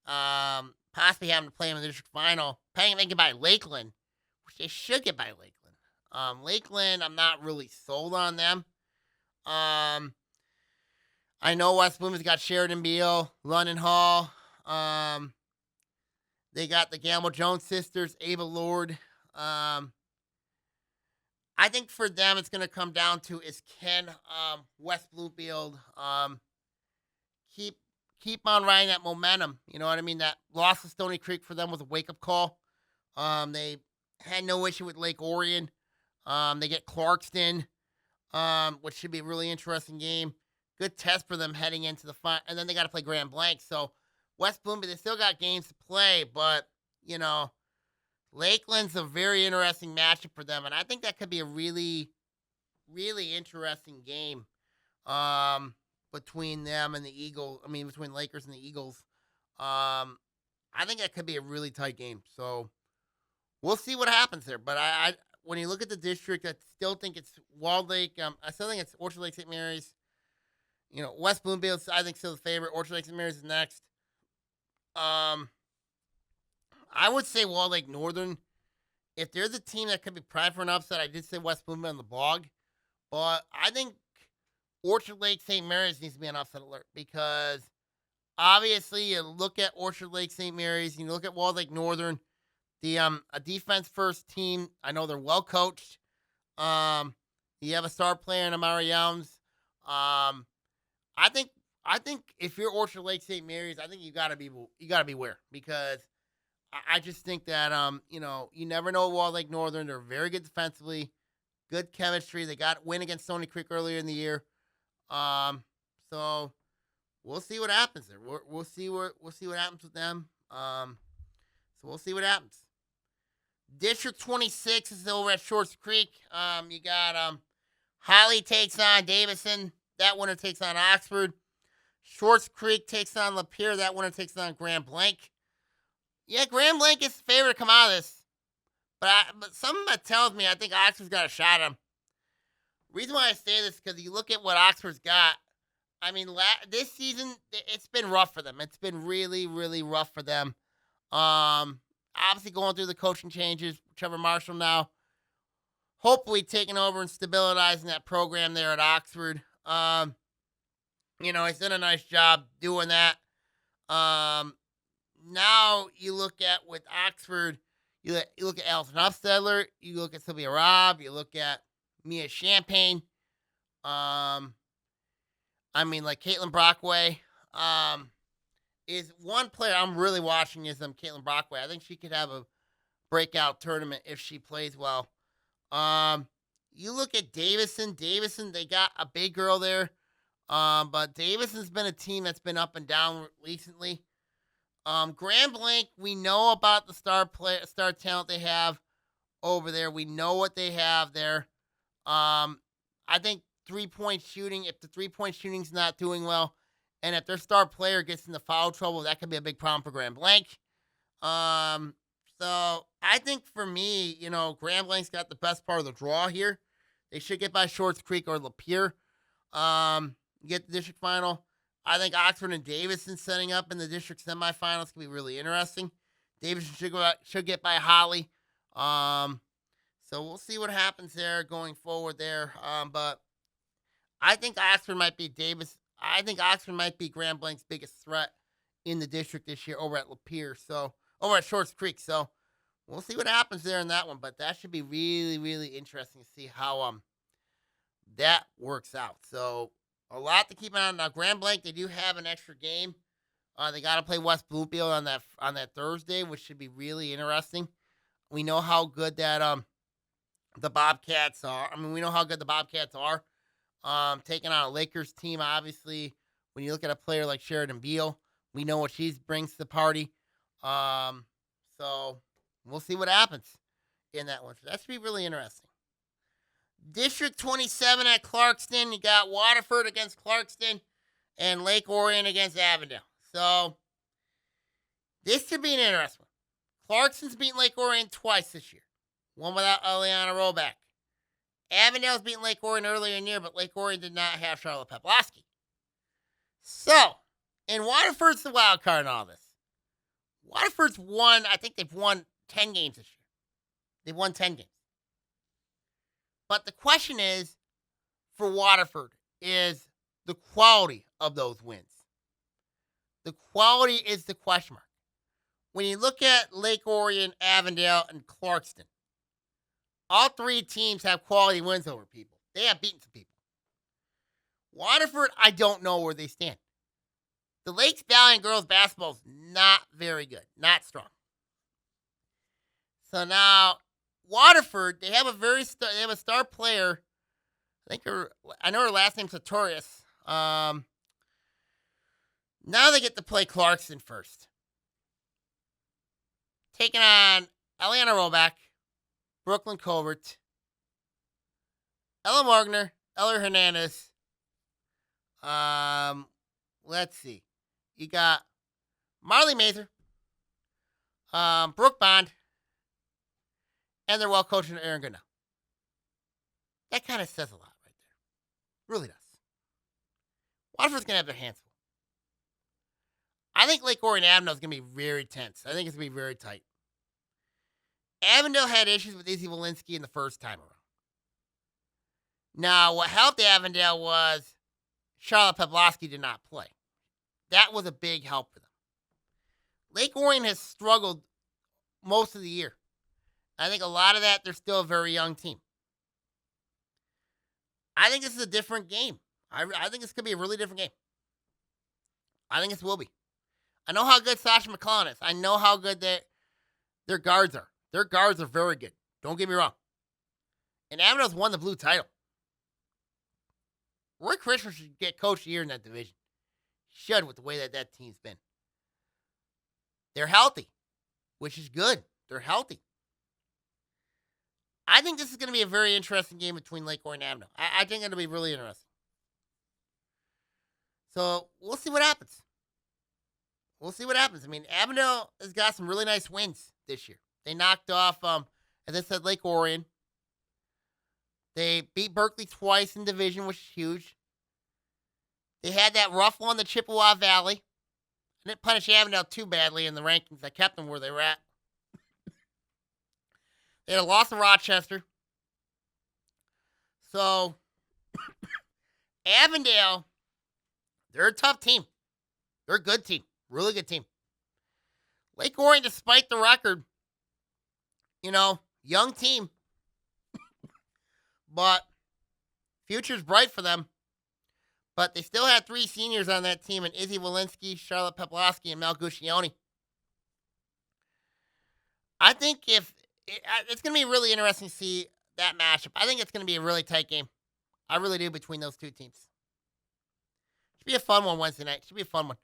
Possibly having to play in the district final. Paying they get by Lakeland, which they should get by Lakeland. Lakeland, I'm not really sold on them. I know West Bloomfield's got Sheridan Beal, London Hall. They got the Gamble Jones sisters, Ava Lord. I think for them, it's going to come down to is can West Bloomfield keep on riding that momentum. You know what I mean? That loss to Stony Creek for them was a wake-up call. They had no issue with Lake Orion. They get Clarkston, which should be a really interesting game. Good test for them heading into the final. And then they got to play Grand Blanc. So West Bloomfield, they still got games to play, but, Lakeland's a very interesting matchup for them, and I think that could be a really, really interesting game between them and the Eagles. I mean, between Lakers and the Eagles. I think that could be a really tight game. So we'll see what happens there. But I when you look at the district, I still think it's Walled Lake. I still think it's Orchard Lake St. Mary's. West Bloomfield, I think, still the favorite. Orchard Lake St. Mary's is next. I would say Wall Lake Northern. If there's a team that could be primed for an upset, I did say West Bloomfield on the blog. But I think Orchard Lake St. Mary's needs to be an upset alert because obviously you look at Orchard Lake St. Mary's, you look at Wall Lake Northern, a defense first team. I know they're well coached. You have a star player in Amari Youngs. I think if you're Orchard Lake St. Mary's, I think you gotta beware because I just think that you never know Wall Lake Northern. They're very good defensively, good chemistry. They got a win against Stony Creek earlier in the year. So we'll see what happens there. We'll see what happens with them. So we'll see what happens. District 26 is over at Shorts Creek. You got Holly takes on Davison. That winner takes on Oxford. Shorts Creek takes on Lapeer. That winner takes on Grand Blanc. Yeah, Grand Blanc is the favorite to come out of this. But something that tells me I think Oxford's got a shot at him. Reason why I say this is because you look at what Oxford's got. I mean, this season, it's been rough for them. It's been really, really rough for them. Obviously going through the coaching changes. Trevor Marshall now hopefully taking over and stabilizing that program there at Oxford. He's done a nice job doing that. Now you look at with Oxford, you look at Allison Hufstedler, you look at Sylvia Robb, you look at Mia Champagne. Like Caitlin Brockway. Is one player I'm really watching is Caitlin Brockway. I think she could have a breakout tournament if she plays well. You look at Davison. Davison, they got a big girl there. But Davison's been a team that's been up and down recently. Grand Blanc, we know about the star talent they have over there. We know what they have there. I think 3-point shooting, if the 3-point shooting's not doing well, and if their star player gets into foul trouble, that could be a big problem for Grand Blanc. So I think for me, Grand Blanc's got the best part of the draw here. They should get by Shorts Creek or Lapeer. Get the district final. I think Oxford and Davison setting up in the district semifinals can be really interesting. Davison should get by Holly. So we'll see what happens there going forward there. But I think Oxford might be Grand Blanc's biggest threat in the district this year over at Lapeer. So over at Shorts Creek. So we'll see what happens there in that one. But that should be really, really interesting to see how that works out. So a lot to keep an eye on. Now, Grand Blanc, they do have an extra game. They got to play West Bloomfield on that Thursday, which should be really interesting. We know how good that the Bobcats are. We know how good the Bobcats are. Taking on a Lakers team, obviously, when you look at a player like Sheridan Beal, we know what she brings to the party. So we'll see what happens in that one. So that should be really interesting. District 27 at Clarkston. You got Waterford against Clarkston and Lake Orion against Avondale. So this should be an interesting one. Clarkston's beaten Lake Orion twice this year. One without Eliana Roback. Avondale's beaten Lake Orion earlier in the year, but Lake Orion did not have Charlotte Peplowski. So, and Waterford's the wild card in all this. Waterford's won, I think they've won 10 games this year. They've won 10 games. But the question is, for Waterford, is the quality of those wins. The quality is the question mark. When you look at Lake Orion, Avondale, and Clarkston, all three teams have quality wins over people. They have beaten some people. Waterford, I don't know where they stand. The Lakes Valley girls basketball is not very good, not strong. So now, Waterford, they have a star player. I know her last name's Sartorius. Now they get to play Clarkston first. Taking on Eliana Roback, Brooklyn Covert, Ella Morgner, Eller Hernandez. Let's see. You got Marley Mather, Brooke Bond, and they're well coached Aaron Goodell. That kind of says a lot right there. Really does. Waterford's going to have their hands full. I think Lake Orion Avondale is going to be very tense. I think it's going to be very tight. Avondale had issues with Izzy Walensky in the first time around. Now, what helped Avondale was Charlotte Peplowski did not play. That was a big help for them. Lake Orion has struggled most of the year. I think a lot of that, they're still a very young team. I think this is a different game. I think this could be a really different game. I think this will be. I know how good Sasha McClellan is. I know how good their guards are. Their guards are very good. Don't get me wrong. And Avondale's won the blue title. Roy Christopher should get coach of the year in that division. Should, with the way that team's been. They're healthy, which is good. They're healthy. I think this is going to be a very interesting game between Lake Orion and Avondale. I think it'll be really interesting. So we'll see what happens. We'll see what happens. I mean, Avondale has got some really nice wins this year. They knocked off, as I said, Lake Orion. They beat Berkeley twice in division, which is huge. They had that rough one in the Chippewa Valley. I didn't punish Avondale too badly in the rankings. I kept them where they were at. They had a loss in Rochester. So, Avondale, they're a tough team. They're a good team. Really good team. Lake Orion, despite the record, young team. But future's bright for them. But they still had 3 seniors on that team, and Izzy Walensky, Charlotte Peplowski, and Mel Guccione. I think it's going to be really interesting to see that matchup. I think it's going to be a really tight game. I really do, between those two teams. Should be a fun one Wednesday night. Should be a fun one.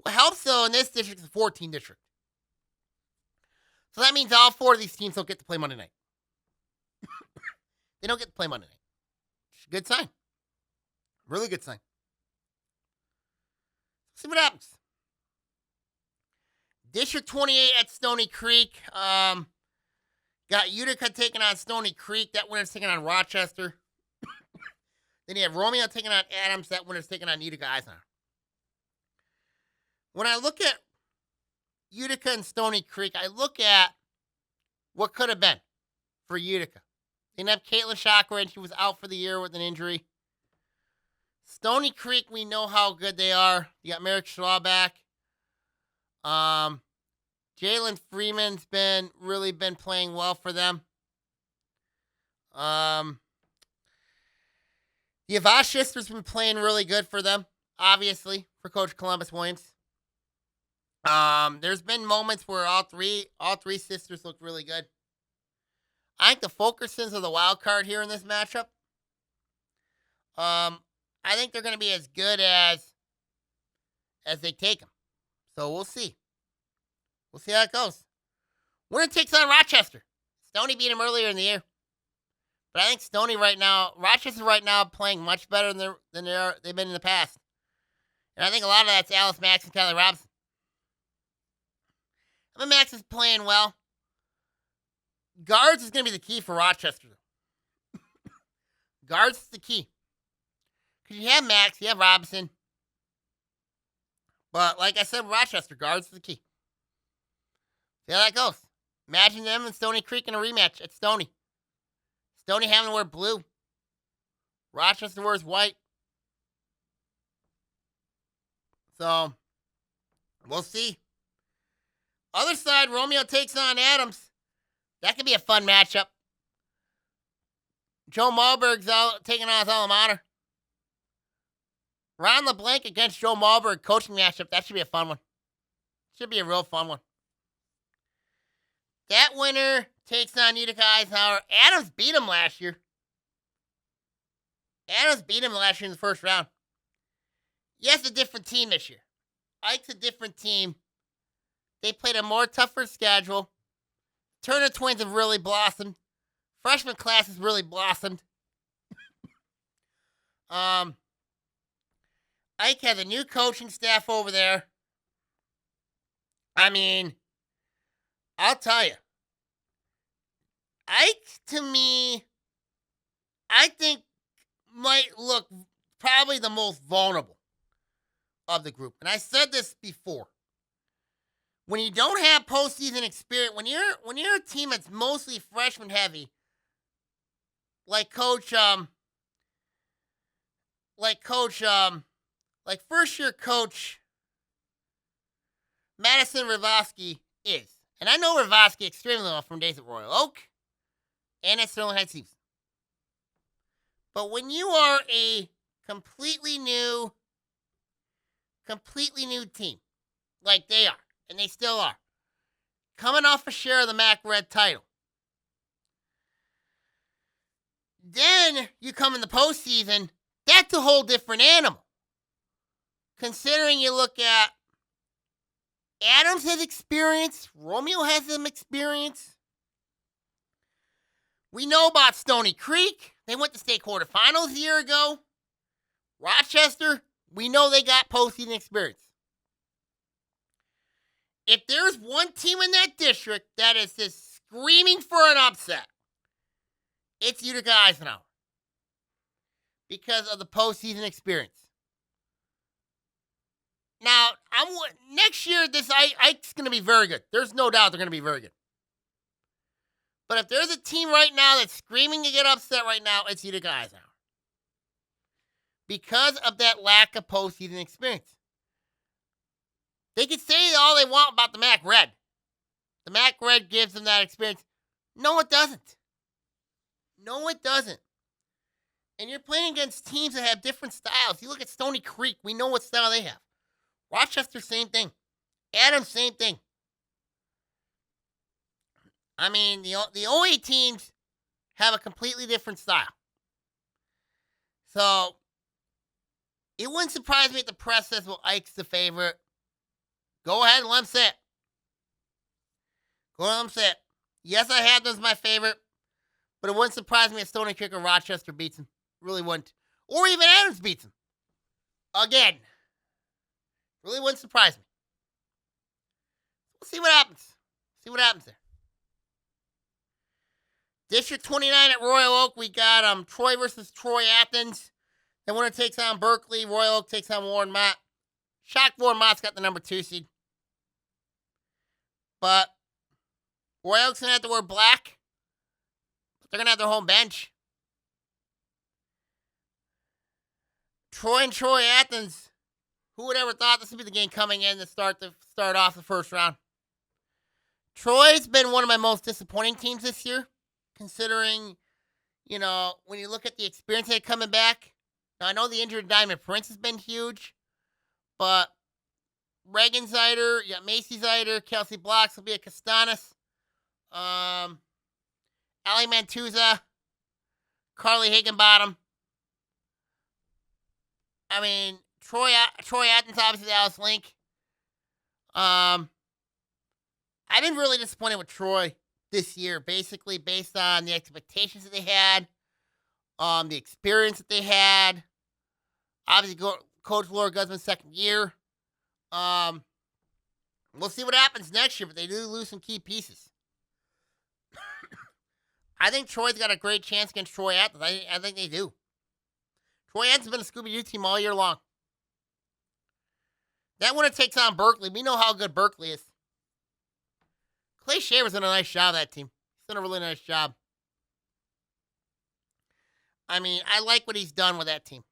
What helps, though, in this district is a 14 district. So that means all 4 of these teams don't get to play Monday night. They don't get to play Monday night. It's a good sign. Really good sign. See what happens. District 28 at Stony Creek. Got Utica taking on Stony Creek. That winner's taking on Rochester. Then you have Romeo taking on Adams. That winner's taking on Utica Eisenhower. When I look at Utica and Stony Creek, I look at what could have been for Utica. They didn't have Caitlin Shockridge. She was out for the year with an injury. Stony Creek, we know how good they are. You got Merrick Shaw back. Jalen Freeman's really been playing well for them. The Avash sisters been playing really good for them, obviously, for Coach Columbus Williams. There's been moments where all three sisters look really good. I think the Fulkersons are the wild card here in this matchup. I think they're going to be as good as they take them. So we'll see. We'll see how it goes. Winner takes on Rochester. Stony beat them earlier in the year. But I think Rochester right now playing much better than they've been in the past. And I think a lot of that's Alice Max and Tyler Robinson. I mean, Max is playing well. Guards is going to be the key for Rochester. Guards is the key. Because you have Max, you have Robinson. But like I said, Rochester, guards is the key. See how that goes. Imagine them and Stony Creek in a rematch at Stony. Stony having to wear blue. Rochester wears white. So, we'll see. Other side, Romeo takes on Adams. That could be a fun matchup. Joe Malberg's taking on his alma mater. Ron LeBlanc against Joe Malberg, coaching matchup. That should be a fun one. Should be a real fun one. That winner takes on Utica Eisenhower. Adams beat him last year. In the first round. Yes, a different team this year. Ike's a different team. They played a more tougher schedule. Turner twins have really blossomed. Freshman class has really blossomed. Ike has a new coaching staff over there. I mean, I'll tell you. Ike, to me, I think might look probably the most vulnerable of the group. And I said this before. When you don't have postseason experience, when you're a team that's mostly freshman heavy, like first year coach Madison Rivosky is. And I know Rivosky extremely well from days at Royal Oak and at Sterling Heights Hughes. But when you are a completely new team, like they are, and they still are, coming off a share of the MAC Red title, then you come in the postseason, that's a whole different animal. Considering you look at Adams has experience, Romeo has some experience, We know about Stony Creek. They went to state quarterfinals a year ago. Rochester, we know they got postseason experience. If there's one team in that district that is just screaming for an upset, it's Utica Eisenhower. Because of the postseason experience. Now, next year, this Ike's going to be very good. There's no doubt they're going to be very good. But if there's a team right now that's screaming to get upset right now, it's Utica Eisenhower. Because of that lack of postseason experience. They can say all they want about the MAC Red. The MAC Red gives them that experience. No, it doesn't. No, it doesn't. And you're playing against teams that have different styles. You look at Stony Creek, we know what style they have. Rochester, same thing. Adams, same thing. I mean, the OA teams have a completely different style. So, it wouldn't surprise me if the press says, well, Ike's the favorite. Go ahead and let him sit. Go ahead and let him sit. Yes, I have them as my favorite, but it wouldn't surprise me if Stony Creek or Rochester beats him. Really wouldn't. Or even Adams beats him. Again. Really wouldn't surprise me. We'll see what happens. See what happens there. District 29 at Royal Oak, we got Troy versus Troy Athens. The winner takes on Berkeley. Royal Oak takes on Warren Mott. Shock Warren Mott's got the number 2 seed. But Royal Oak's going to have to wear black. But they're going to have their home bench. Troy and Troy Athens. Who would ever thought this would be the game coming in to start off the first round? Troy's been one of my most disappointing teams this year, considering, when you look at the experience they're coming back. Now, I know the injured Diamond Prince has been huge, but Reagan Zider, you got Macy Zider, Kelsey Blocks, will be at Castanis, Ali Mantuza, Carly Higginbottom. I mean, Troy Athens, obviously, Alice Link. I've been really disappointed with Troy this year, basically based on the expectations that they had, the experience that they had. Obviously, Coach Laura Guzman's second year. We'll see what happens next year, but they do lose some key pieces. I think Troy's got a great chance against Troy Athens. I think they do. Troy Athens has been a Scooby-Doo team all year long. That winner takes on Berkeley. We know how good Berkeley is. Clay Shaver's done a nice job of that team. He's done a really nice job. I mean, I like what he's done with that team.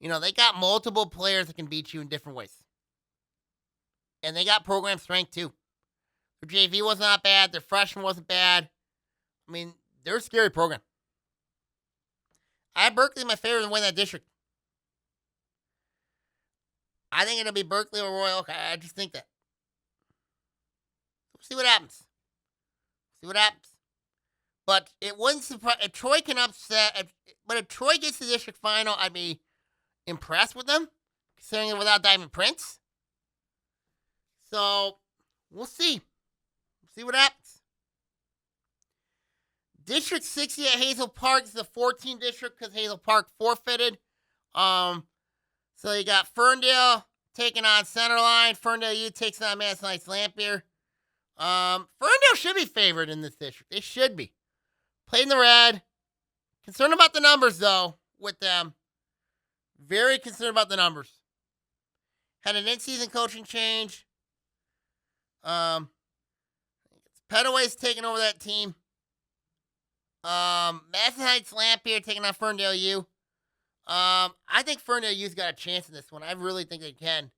They got multiple players that can beat you in different ways. And they got program strength, too. Their JV was not bad. Their freshman wasn't bad. I mean, they're a scary program. I have Berkeley my favorite to win that district. I think it'll be Berkeley or Royal Oak. I just think that. We'll see what happens. But it wouldn't surprise if Troy can upset. But if Troy gets to the district final, I'd be impressed with them, considering it without Diamond Prince. So we'll see. We'll see what happens. District 60 at Hazel Park is the 14th district because Hazel Park forfeited. So you got Ferndale taking on Centerline. Ferndale U takes on Madison Heights Lampier. Ferndale should be favored in this district. They should be. Played in the red. Concerned about the numbers, though, with them. Very concerned about the numbers. Had an in-season coaching change. Petaway's taking over that team. Madison Heights Lampier taking on Ferndale U. I think Ferndale U's got a chance in this one. I really think they can.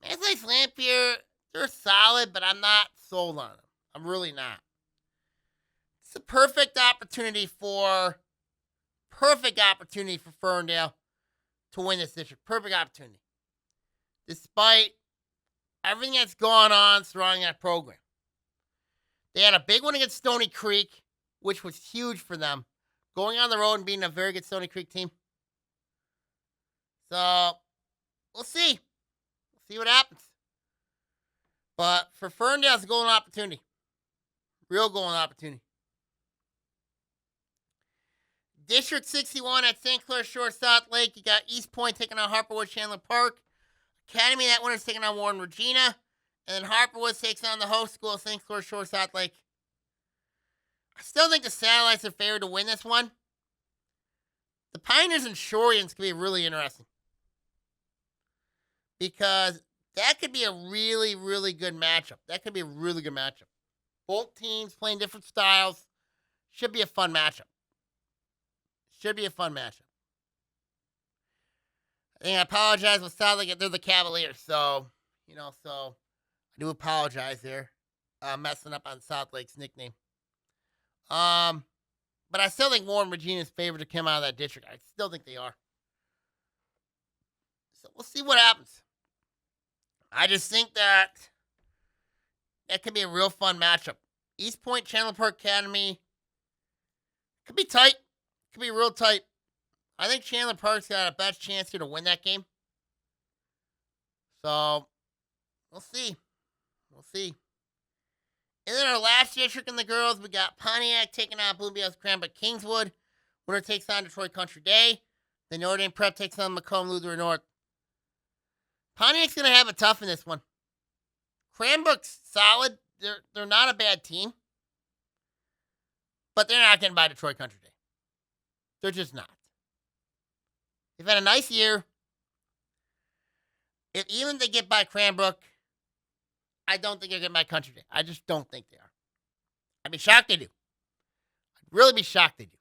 Madison Heights Lampier, they're solid, but I'm not sold on them. I'm really not. It's a perfect opportunity for Ferndale to win this district. Perfect opportunity. Despite everything that's gone on surrounding that program. They had a big one against Stony Creek, which was huge for them. Going on the road and being a very good Stony Creek team. So, we'll see. We'll see what happens. But for Ferndale, it's a golden opportunity. Real golden opportunity. District 61 at St. Clair Shore, South Lake. You got East Point taking on Harperwood Chandler Park. Academy, that winner's taking on Warren Regina. And then Harperwood takes on the host school, St. Clair Shore, South Lake. I still think the Satellites are favored to win this one. The Pioneers and Shorians could be really interesting. Because that could be a really, really good matchup. Both teams playing different styles. Should be a fun matchup. I think I apologize with South Lake. They're the Cavaliers, so I do apologize there. Messing up on South Lake's nickname. But I still think Warren Regina is favored to come out of that district. I still think they are. So we'll see what happens. I just think that could be a real fun matchup. East Point, Chandler Park Academy. Could be tight. Could be real tight. I think Chandler Park's got a best chance here to win that game. So, we'll see. And then our last district in the girls, we got Pontiac taking on Bloomfield Cranbrook Kingswood. Winner takes on Detroit Country Day. The Notre Dame Prep takes on Macomb Lutheran North. Pontiac's going to have it tough in this one. Cranbrook's solid. They're not a bad team. But they're not getting by Detroit Country Day. They're just not. They've had a nice year. Even if they get by Cranbrook, I don't think they're getting by Country Day. I just don't think they are. I'd be shocked they do. I'd really be shocked they do.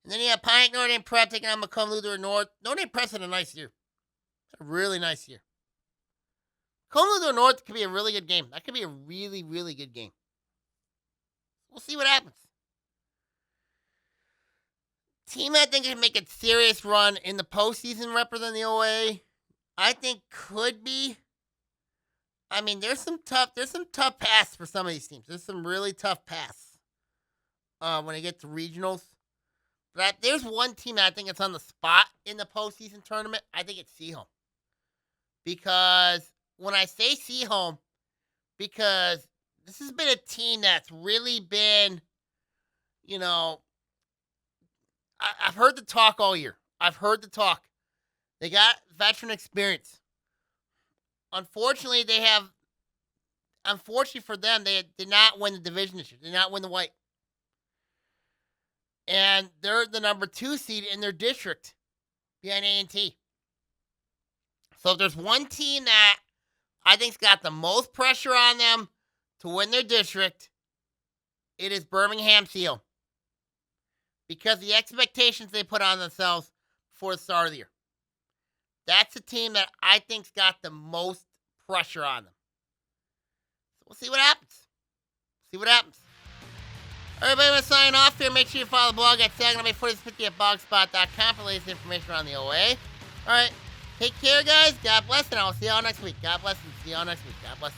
And then you have Pontiac Notre Dame Prep taking on Macomb Lutheran North. Notre Dame Prep's had a nice year. A really nice year. Macomb Lutheran North could be a really good game. That could be a really, really good game. We'll see what happens. Team I think can make a serious run in the postseason representing the OA, I think could be. I mean, there's some tough paths for some of these teams. There's some really tough paths when they get to regionals. But there's one team that I think it's on the spot in the postseason tournament. I think it's Seaholm. Because when I say Seaholm, because this has been a team that's really been, I've heard the talk all year. They got veteran experience. Unfortunately for them, they did not win the division this year. Did not win the white. And they're the number 2 seed in their district behind A&T. So if there's one team that I think's got the most pressure on them to win their district, it is Birmingham Seal. Because the expectations they put on themselves before the start of the year. That's a team that I think's got the most pressure on them. So we'll see what happens. All right, everybody, I'm going to sign off here. Make sure you follow the blog at SaginawBay4050 at blogspot.com for the latest information around the OA. All right, take care, guys. God bless, and I'll see y'all next week. God bless, and see y'all next week. God bless.